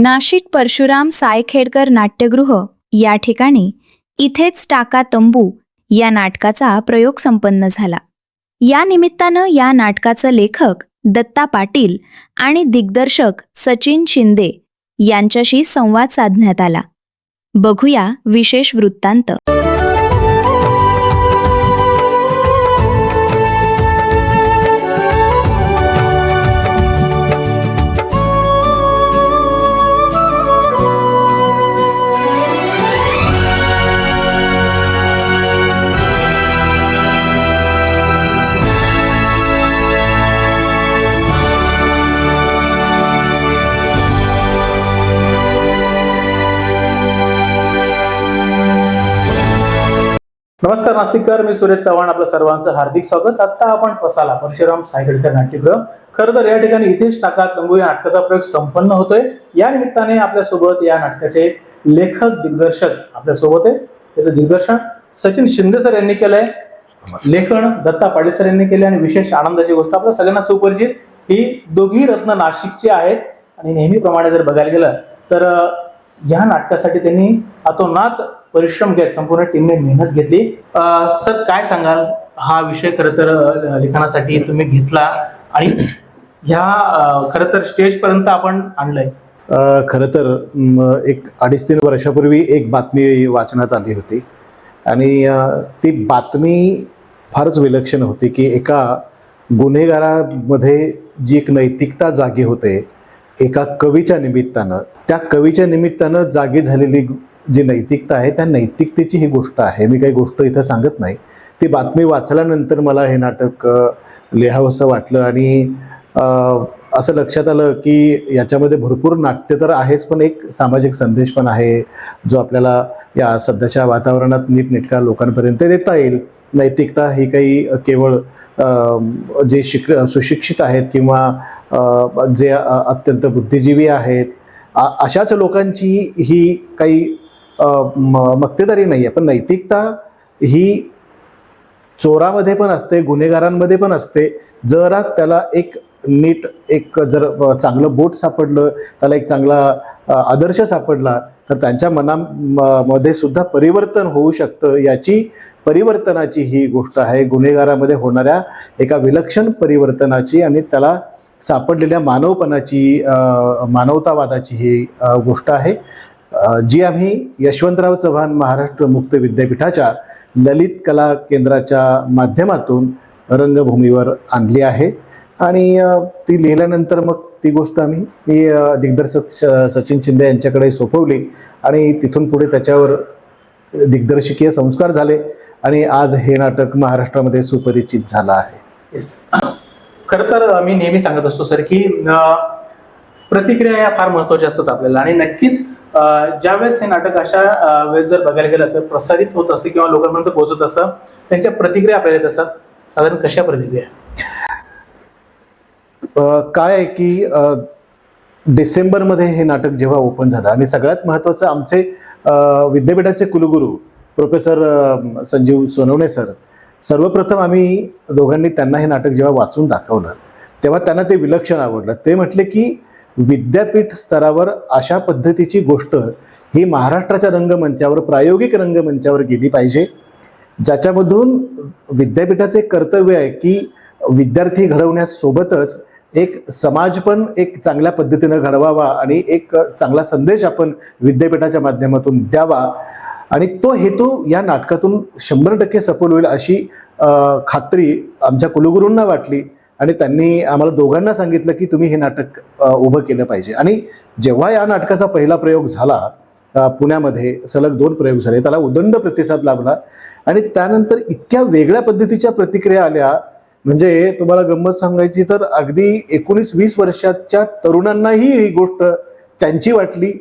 नाशिक परशुराम सायखेडकर नाट्यगृह या ठिकाणी इथेच टाका तंबू या नाटकाचा प्रयोग संपन्न झाला. या निमित्तानं या नाटकाचं लेखक दत्ता पाटील आणि दिग्दर्शक सचिन शिंदे यांच्याशी संवाद साधण्यात आला. बघूया विशेष वृत्तांत. नमस्कार नाशिककर, मी सुरेश चव्हाण. आपलं सर्वांचं हार्दिक स्वागत. आता आपण पसाला परशुराम सायखेडकर नाट्यगृह. खरं तर या ठिकाणी इथेच टाका तंबू या नाटकाचा प्रयोग संपन्न होतोय. या निमित्ताने आपल्यासोबत या नाटकाचे लेखक दिग्दर्शक आपल्यासोबत आहे. त्याचं दिग्दर्शन सचिन शिंदे सर यांनी केलंय, लेखन दत्ता पाटील सर यांनी केले. आणि विशेष आनंदाची गोष्ट, आपल्या सगळ्यांना सुपरिचित ही दोघी रत्न नाशिकची आहेत. आणि नेहमीप्रमाणे जर बघायला गेलं तर या नाटकासाठी त्यांनी अतोनात परिश्रम घेत संपूर्ण टीमने मेहनत घेतली. सर काय सांगाल, हा विषय खरं तर लिखाणासाठी तुम्ही घेतला आणि ह्या खरं तर स्टेज पर्यंत आपण आणलंय. खरं तर एक 2.5-3 वर्षापूर्वी एक बातमी वाचण्यात आली होती आणि ती बातमी फारच विलक्षण होती की एका गुन्हेगारामध्ये जी एक नैतिकता जागी होते, एका कवीच्या निमित्तानं, त्या कवीच्या निमित्तानं जागी झालेली जी नैतिकता आहे त्या नैतिकतेची ही गोष्ट आहे. मी काही गोष्ट इथं सांगत नाही. ती बातमी वाचल्यानंतर मला हे नाटक लिहावंसं वाटलं आणि असं लक्षात आलं की याच्यामध्ये भरपूर नाट्य तर आहेच, पण एक सामाजिक संदेश पण आहे जो आपल्याला या सध्याच्या वातावरणात नीटनेटका लोकांपर्यंत देता येईल. नैतिकता ही काही केवळ जे सुशिक्षित आहेत किंवा जे अत्यंत बुद्धिजीवी आहेत अशाच लोकांची ही काही मक्तेदारी नाही आहे, पण नैतिकता ही चोरामध्ये पण असते, गुन्हेगारांमध्ये पण असते. जरा त्याला एक नीट एक जर चांगलं बोट सापडलं, त्याला एक चांगला आदर्श सापडला तर त्यांच्या मनामध्ये सुद्धा परिवर्तन होऊ शकतं. याची परिवर्तनाची ही गोष्ट आहे, गुन्हेगारामध्ये होणाऱ्या एका विलक्षण परिवर्तनाची आणि त्याला सापडलेल्या मानवपणाची, मानवतावादाची ही गोष्ट आहे, जी आम्ही यशवंतराव चव्हाण महाराष्ट्र मुक्त विद्यापीठाच्या ललित कला केंद्राच्या माध्यमातून रंगभूमीवर आणली आहे. आणि ती लिहिल्यानंतर मग ती गोष्ट मी दिग्दर्शक सचिन शिंदे यांच्याकडे सोपवली आणि तिथून पुढे त्याच्यावर दिग्दर्शकीय संस्कार झाले आणि आज हे नाटक महाराष्ट्रामध्ये सुपरिचित झालं आहे. खरं तर मी नेहमी सांगत असतो सर की प्रतिक्रिया या फार महत्वाच्या असतात आपल्याला. आणि नक्कीच ज्यावेळेस हे नाटक अशा वेळेस जर बघायला गेलं तर प्रसारित होत असते किंवा लोकांपर्यंत पोहोचत असतं, त्यांच्या प्रतिक्रिया आपल्याला येत असतात. साधारण कशा प्रतिक्रिया? काय आहे की डिसेंबरमध्ये हे नाटक जेव्हा ओपन झालं आणि सगळ्यात महत्त्वाचं आमचे विद्यापीठाचे कुलगुरू प्रोफेसर संजीव सोनवणे सर, सर्वप्रथम आम्ही दोघांनी त्यांना हे नाटक जेव्हा वाचून दाखवलं तेव्हा त्यांना ते विलक्षण आवडलं. ते म्हटले की विद्यापीठ स्तरावर अशा पद्धतीची गोष्ट ही महाराष्ट्राच्या रंगमंचावर, प्रायोगिक रंगमंचावर गेली पाहिजे, ज्याच्यामधून विद्यापीठाचे कर्तव्य आहे की विद्यार्थी घडवण्यासोबतच एक समाज पण एक चांगल्या पद्धतीनं घडवावा आणि एक चांगला संदेश आपण विद्यापीठाच्या माध्यमातून द्यावा. आणि तो हेतू या नाटकातून 100% सफल होईल अशी खात्री आमच्या कुलगुरूंना वाटली आणि त्यांनी आम्हाला दोघांना सांगितलं की तुम्ही हे नाटक उभं केलं पाहिजे. आणि जेव्हा या नाटकाचा पहिला प्रयोग झाला पुण्यामध्ये, सलग 2 प्रयोग झाले, त्याला उदंड प्रतिसाद लाभला आणि त्यानंतर इतक्या वेगळ्या पद्धतीच्या प्रतिक्रिया आल्या. म्हणजे तुम्हाला गंमत सांगायची तर अगदी 19-20 वर्षाच्या तरुणांनाही ही गोष्ट त्यांची वाटली,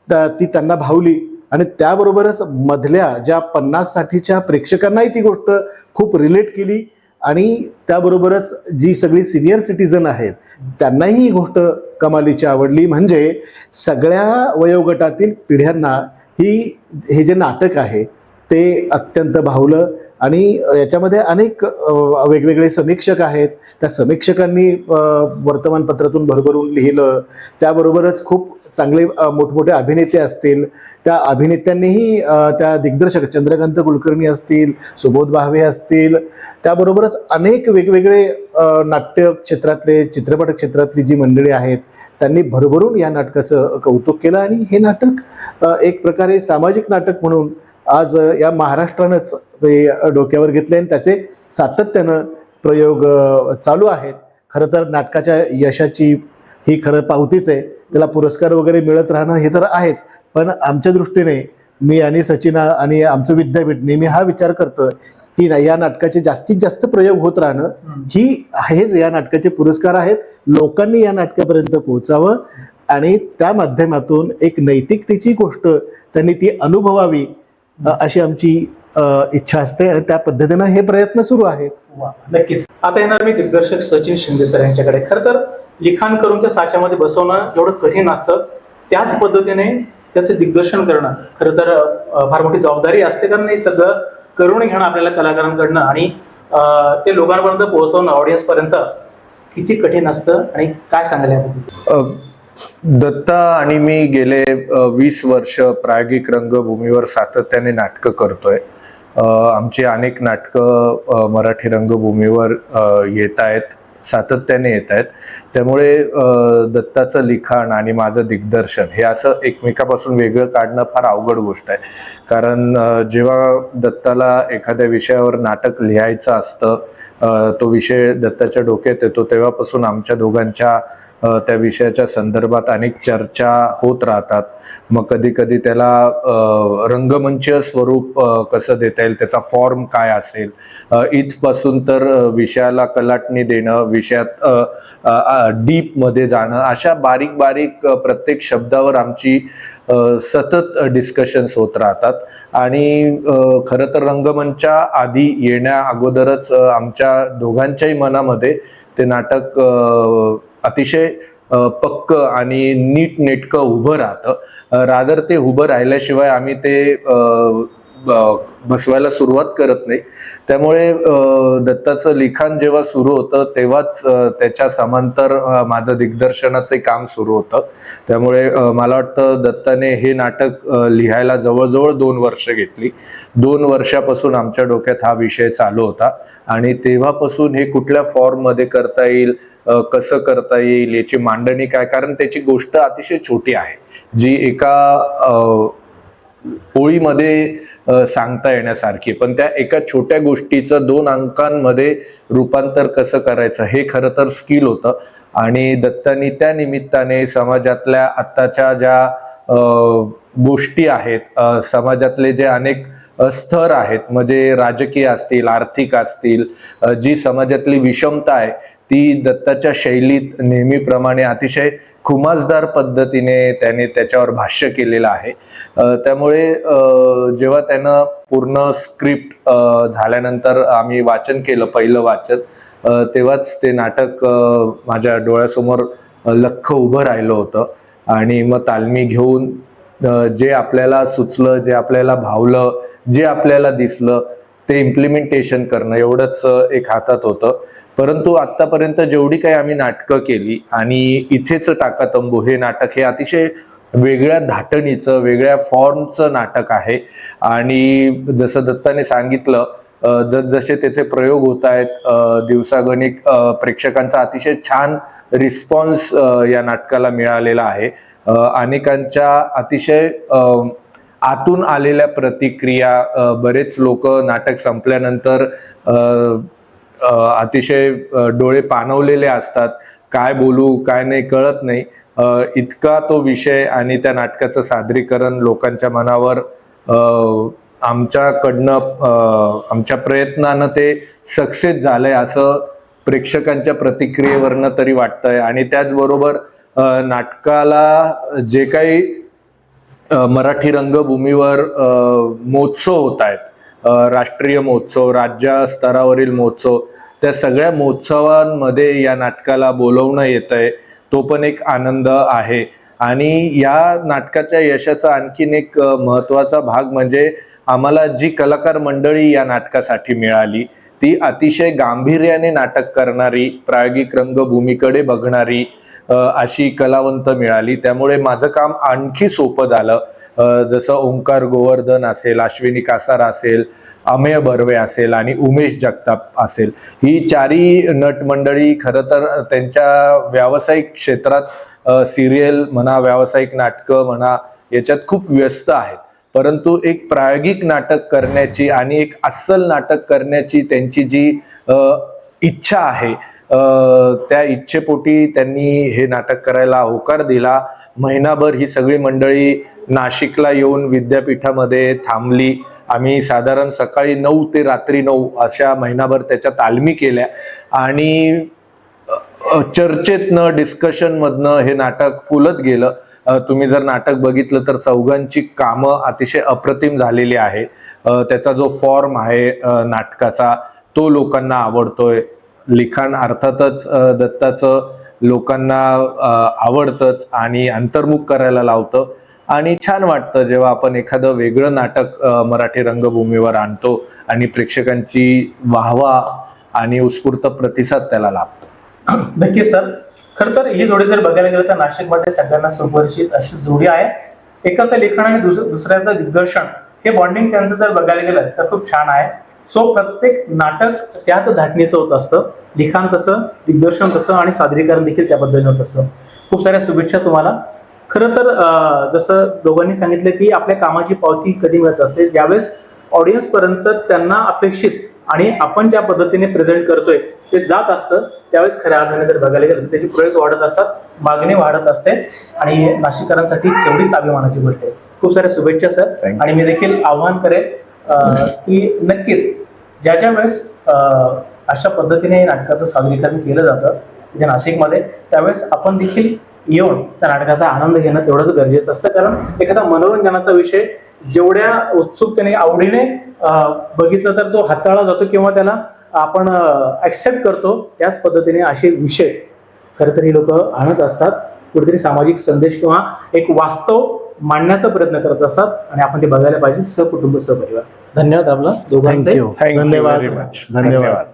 ती त्यांना भावली आणि त्याबरोबरच मधल्या ज्या 50-60च्या प्रेक्षकांनाही ती गोष्ट खूप रिलेट केली आणि त्याबरोबरच जी सगळी सिनियर सिटीजन आहेत त्यांनाही ही गोष्ट कमालीची आवडली. म्हणजे सगळ्या वयोगटातील पिढ्यांना हे जे नाटक आहे ते अत्यंत भावलं आणि याच्यामध्ये अनेक वेगवेगळे समीक्षक आहेत. त्या समीक्षकांनी वर्तमानपत्रातून भरभरून लिहिलं. त्याबरोबरच खूप चांगले मोठमोठे अभिनेते असतील, त्या अभिनेत्यांनीही त्या दिग्दर्शक चंद्रकांत कुलकर्णी असतील, सुबोध भावे असतील, त्याबरोबरच अनेक वेगवेगळे नाट्य क्षेत्रातले, चित्रपट क्षेत्रातली जी मंडळी आहेत त्यांनी भरभरून या नाटकाचं कौतुक केलं. आणि हे नाटक एक प्रकारे सामाजिक नाटक म्हणून आज या महाराष्ट्रानंच ते डोक्यावर घेतले आणि त्याचे सातत्यानं प्रयोग चालू आहेत. खरं तर नाटकाच्या यशाची ही खरं पावतीच आहे. त्याला पुरस्कार वगैरे मिळत राहणं हे तर आहेच, पण आमच्या दृष्टीने मी आणि सचिना आणि आमचं विद्यापीठ नेहमी हा विचार करतं की या नाटकाचे जास्तीत जास्त प्रयोग होत राहणं हेच या नाटकाचे पुरस्कार आहेत. लोकांनी या नाटकापर्यंत पोहोचावं आणि त्या माध्यमातून एक नैतिकतेची गोष्ट त्यांनी ती अनुभवावी अशी आमची इच्छा असते आणि त्या पद्धतीनं हे प्रयत्न सुरू आहेत. नक्कीच. आता येणार मी दिग्दर्शक सचिन शिंदे सर यांच्याकडे. खरं तर लिखाण करून त्या साच्यामध्ये बसवणं जेवढं कठीण असतं त्याच पद्धतीने त्याचं दिग्दर्शन करणं खरं तर फार मोठी जबाबदारी असते. कारण हे सगळं करून घेणं आपल्याला कलाकारांकडनं आणि ते लोकांपर्यंत पोहोचवणं, ऑडियन्स पर्यंत किती कठीण असतं आणि काय सांगायला याबद्दल? दत्ता आणि मी गेले 20 वर्ष प्रायोगिक रंगभूमीवर सातत्याने नाटकं करतोय. आमची अनेक नाटकं मराठी रंगभूमीवर येत आहेत, सातत्याने येत आहेत. त्यामुळे दत्ताचं लिखाण आणि माझं दिग्दर्शन हे असं एकमेकापासून वेगळं काढणं फार अवघड गोष्ट आहे. कारण जेव्हा दत्ताला एखाद्या विषयावर नाटक लिहायचं असतं, तो विषय दत्ताच्या डोक्यात येतो तेव्हापासून आमच्या दोघांच्या त्या विषयाच्या संदर्भात अनेक चर्चा होत राहतात. मग कधी कधी त्याला रंगमंचीय स्वरूप कसं देता येईल, त्याचा फॉर्म काय असेल, इथपासून तर विषयाला कलाटणी देणं, विषयात डीप मध्ये जाणं, अशा बारीक बारीक प्रत्येक शब्दावर आमची सतत डिस्कशन्स होत राहतात. आणि खरं तर रंगमंचा आधी येण्या अगोदरच आमच्या दोघांच्याही मनामध्ये ते नाटक अतिशय पक्क आणि नीट नेटकं उभं राहतं. रादर ते उभं राहिल्याशिवाय आम्ही ते बसवायला सुरुवात करत नाही. त्यामुळे दत्ताचं लिखाण जेव्हा सुरू होतं तेव्हाच त्याच्या समांतर माझं दिग्दर्शनाचे काम सुरू होतं. त्यामुळे मला वाटतं दत्ताने हे नाटक लिहायला जवळजवळ 2 वर्ष घेतली. 2 वर्षापासून आमच्या डोक्यात हा विषय चालू होता आणि तेव्हापासून हे कुठल्या फॉर्म मध्ये करता येईल, कसं करता येईल, याची मांडणी काय, कारण त्याची गोष्ट अतिशय छोटी आहे जी एका ओळीमध्ये सांगता येण्यासारखी, पण त्या एका छोट्या गोष्टीचं 2 अंकांमध्ये रूपांतर कसं करायचं हे खरं तर स्किल होतं. आणि दत्तानी त्या निमित्ताने समाजातल्या आत्ताच्या ज्या गोष्टी आहेत, समाजातले जे अनेक स्तर आहेत, म्हणजे राजकीय असतील, आर्थिक असतील, जी समाजातली विषमता आहे ती दत्ताच्या शैलीत नेहमीप्रमाणे अतिशय खुमासदार पद्धतीने त्याने त्याच्यावर भाष्य केलेलं आहे. त्यामुळे जेव्हा त्यानं पूर्ण स्क्रिप्ट झाल्यानंतर आम्ही वाचन केलं, पहिलं वाचन, तेव्हाच ते नाटक माझ्या डोळ्यासमोर लख्ख उभं राहिलं होतं. आणि मग तालमी घेऊन जे आपल्याला सुचलं, जे आपल्याला भावलं, जे आपल्याला दिसलं ते इम्प्लिमेंटेशन करणं एवढंच एक हातात होतं. परंतु आतापर्यंत जेवढी काही आम्ही नाटकं केली आणि इथेच टाका तंबू हे नाटक हे अतिशय वेगळ्या धाटणीचं, वेगळ्या फॉर्मचं नाटक आहे. आणि जसं दत्ताने सांगितलं, जसे त्याचे प्रयोग होत आहेत, दिवसागणिक प्रेक्षकांचा अतिशय छान रिस्पॉन्स या नाटकाला मिळालेला आहे. अनेकांच्या अतिशय आतून आलेल्या प्रतिक्रिया, बरेच लोक नाटक संपल्यानंतर अतिशय डोळे पाणवलेले असतात, काय बोलू काय नाही कळत नाही, इतका तो विषय आणि त्या नाटकाचं सादरीकरण लोकांच्या मनावर आमच्या प्रयत्नानं ते सक्सेस झालंय असं प्रेक्षकांच्या प्रतिक्रियेवरनं तरी वाटतंय. आणि त्याचबरोबर नाटकाला जे काही मराठी रंगभूमीवर महोत्सव होत आहेत, राष्ट्रीय महोत्सव, राज्य स्तरावरील महोत्सव, त्या सगळ्या महोत्सवांमध्ये या नाटकाला बोलवणं येतंय, तो पण एक आनंद आहे. आणि या नाटकाच्या यशाचा आणखीन एक महत्त्वाचा भाग म्हणजे आम्हाला जी कलाकार मंडळी या नाटकासाठी मिळाली ती अतिशय गांभीर्याने नाटक करणारी, प्रायोगिक रंगभूमीकडे बघणारी अशी कलावंत मिळाली. त्यामुळे माझं काम आणखी सोपं झालं. जसं ओंकार गोवर्धन असेल, अश्विनी कासार असेल, अमेय बर्वे असेल आणि उमेश जगताप असेल, ही चारही नट मंडळी खरं तर त्यांच्या व्यावसायिक क्षेत्रात सिरियल म्हणा, व्यावसायिक नाटकं म्हणा, याच्यात खूप व्यस्त आहेत. परंतु एक प्रायोगिक नाटक करण्याची आणि एक अस्सल नाटक करण्याची त्यांची जी इच्छा आहे, त्या इच्छेपोटी त्यांनी हे नाटक करायला होकार दिला. महिनाभर ही सगळी मंडळी नाशिकला येऊन विद्यापीठामध्ये थांबली. आम्ही साधारण सकाळी 9 ते रात्री 9 अशा महिनाभर त्याच्या तालमी केल्या आणि चर्चेतनं, डिस्कशनमधनं हे नाटक फुलत गेलं. तुम्ही जर नाटक बघितलं तर चौघांची कामं अतिशय अप्रतिम झालेली आहे. त्याचा जो फॉर्म आहे नाटकाचा तो लोकांना आवडतोय. लिखाण अर्थातच दत्ताचं लोकांना आवडतंच आणि अंतर्मुख करायला लावतं आणि छान वाटतं जेव्हा आपण एखादं वेगळं नाटक मराठी रंगभूमीवर आणतो आणि प्रेक्षकांची वाहवा आणि उत्स्फूर्त प्रतिसाद त्याला लाभतो. नक्कीच सर. खर तर ही जोडी जर बघायला गेलं तर नाशिकमध्ये सगळ्यांना सुपरिचित अशी जोडी आहे. एकाचं लेखन आणि दुसऱ्याचं दिग्दर्शन, हे बॉन्डिंग त्यांचं जर बघायला गेलं तर खूप छान आहे. सो प्रत्येक नाटक त्याच धाटणीचं होत असतं. लिखाण तसं, दिग्दर्शन तसं आणि सादरीकरण देखील त्या पद्धतीने होत असतं. खूप साऱ्या शुभेच्छा तुम्हाला. खरं तर जसं दोघांनी सांगितलं की आपल्या कामाची पावती कधी मिळत असते, ज्यावेळेस ऑडियन्स पर्यंत त्यांना अपेक्षित आणि आपण ज्या पद्धतीने प्रेझेंट करतोय ते जात असतं, त्यावेळेस खऱ्या अर्थाने जर बघायला गेलं त्याची प्रयोग वाढत असतात, मागणी वाढत असते आणि नाशिककरांसाठी तेवढीच अभिमानाची गोष्ट आहे. खूप साऱ्या शुभेच्छा सर. आणि मी देखील आव्हान करेन की नक्कीच ज्या वेळेस अशा पद्धतीने नाटकाचं सादरीकरण केलं जातं तिथे नाशिकमध्ये, त्यावेळेस आपण देखील येऊन त्या नाटकाचा आनंद घेणं तेवढंच गरजेचं असतं. कारण एखादा मनोरंजनाचा विषय जेवढ्या उत्सुकतेने, आवडीने बघितलं तर तो हाताळला जातो किंवा त्याला आपण ऍक्सेप्ट करतो, त्याच पद्धतीने असे विषय खरं तर ही लोक आणत असतात. कुठेतरी सामाजिक संदेश किंवा एक वास्तव मांडण्याचा प्रयत्न करत असतात आणि आपण ते बघायला पाहिजे. सहकुटुंब, सहपरिवार. धन्यवाद आपला दोघांचे. थँक्यू. धन्यवाद. धन्यवाद.